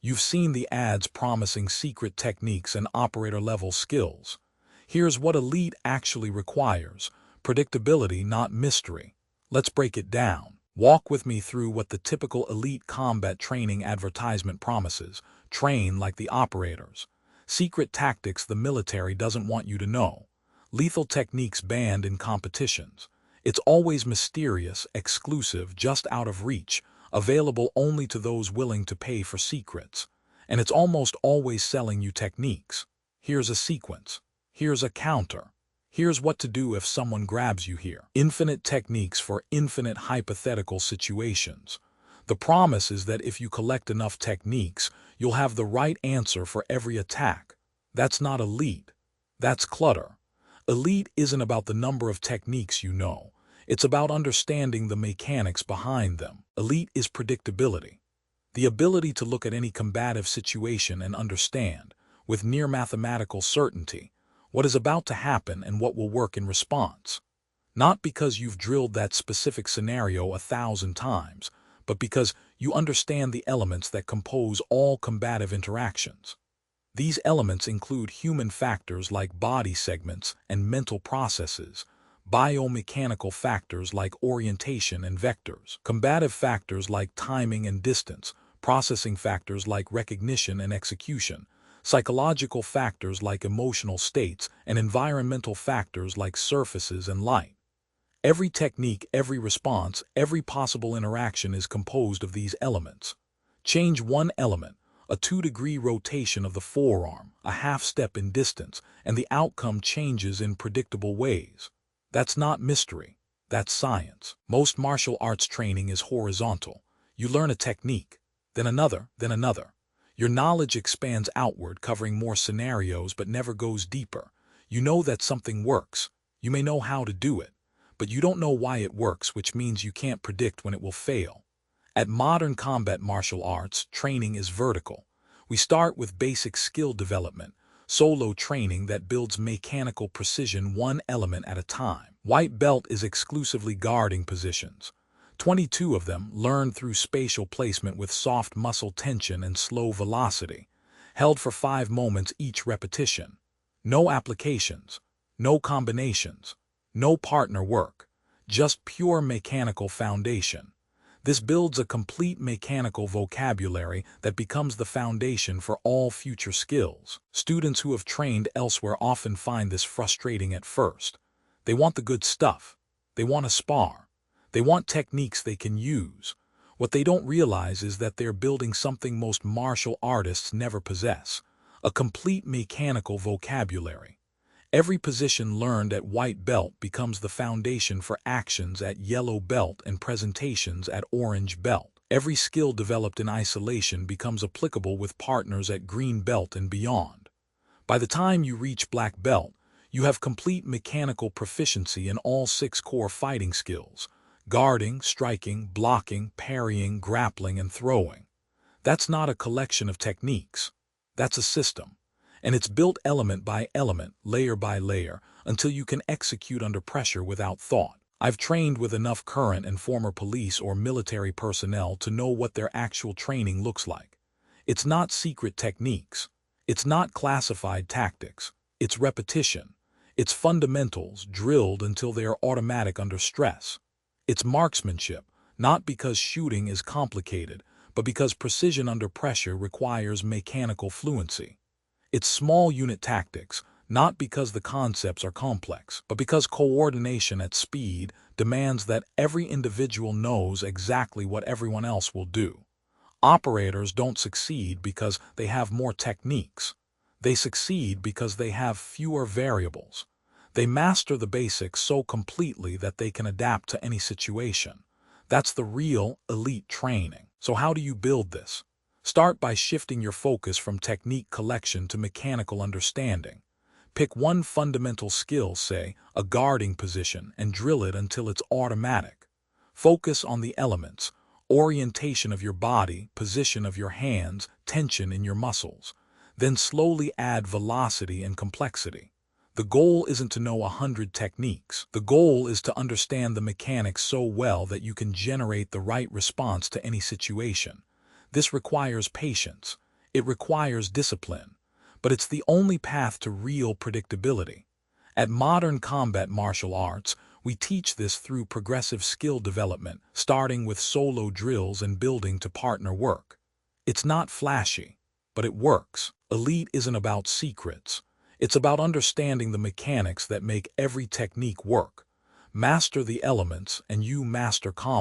You've seen the ads promising secret techniques and operator-level skills. Here's what elite actually requires: predictability, not mystery. Let's break it down. Walk with me through what the typical elite combat training advertisement promises. Train like the operators. Secret tactics the military doesn't want you to know. Lethal techniques banned in competitions. It's always mysterious, exclusive, just out of reach, available only to those willing to pay for secrets. And it's almost always selling you techniques. Here's a sequence. Here's a counter. Here's what to do if someone grabs you here. Infinite techniques for infinite hypothetical situations. The promise is that if you collect enough techniques, you'll have the right answer for every attack. That's not elite. That's clutter. Elite isn't about the number of techniques you know. It's about understanding the mechanics behind them. Elite is predictability. The ability to look at any combative situation and understand, with near mathematical certainty, what is about to happen and what will work in response. Not because you've drilled that specific scenario 1,000 times, but because you understand the elements that compose all combative interactions. These elements include human factors like body segments and mental processes, biomechanical factors like orientation and vectors, combative factors like timing and distance, processing factors like recognition and execution, psychological factors like emotional states, and environmental factors like surfaces and light. Every technique, every response, every possible interaction is composed of these elements. Change one element, a 2-degree rotation of the forearm, a half step in distance, and the outcome changes in predictable ways. That's not mystery. That's science. Most martial arts training is horizontal. You learn a technique, then another, then another. Your knowledge expands outward, covering more scenarios but never goes deeper. You know that something works. You may know how to do it, but you don't know why it works, which means you can't predict when it will fail. At modern combat martial arts, training is vertical. We start with basic skill development, solo training that builds mechanical precision one element at a time. White belt is exclusively guarding positions. 22 of them learned through spatial placement with soft muscle tension and slow velocity, held for 5 moments each repetition. No applications, no combinations, no partner work, just pure mechanical foundation. This builds a complete mechanical vocabulary that becomes the foundation for all future skills. Students who have trained elsewhere often find this frustrating at first. They want the good stuff. They want to spar. They want techniques they can use. What they don't realize is that they're building something most martial artists never possess: a complete mechanical vocabulary. Every position learned at white belt becomes the foundation for actions at yellow belt and presentations at orange belt. Every skill developed in isolation becomes applicable with partners at green belt and beyond. By the time you reach black belt, you have complete mechanical proficiency in all 6 core fighting skills: guarding, striking, blocking, parrying, grappling, and throwing. That's not a collection of techniques. That's a system. And it's built element by element, layer by layer, until you can execute under pressure without thought. I've trained with enough current and former police or military personnel to know what their actual training looks like. It's not secret techniques. It's not classified tactics. It's repetition. It's fundamentals drilled until they are automatic under stress. It's marksmanship, not because shooting is complicated, but because precision under pressure requires mechanical fluency. It's small unit tactics, not because the concepts are complex, but because coordination at speed demands that every individual knows exactly what everyone else will do. Operators don't succeed because they have more techniques. They succeed because they have fewer variables. They master the basics so completely that they can adapt to any situation. That's the real elite training. So how do you build this? Start by shifting your focus from technique collection to mechanical understanding. Pick one fundamental skill, say a guarding position, and drill it until it's automatic. Focus on the elements: orientation of your body, position of your hands, tension in your muscles. Then slowly add velocity and complexity. The goal isn't to know 100 techniques. The goal is to understand the mechanics so well that you can generate the right response to any situation. This requires patience. It requires discipline, but it's the only path to real predictability. At modern combat martial arts, we teach this through progressive skill development, starting with solo drills and building to partner work. It's not flashy, but it works. Elite isn't about secrets. It's about understanding the mechanics that make every technique work. Master the elements and you master combat.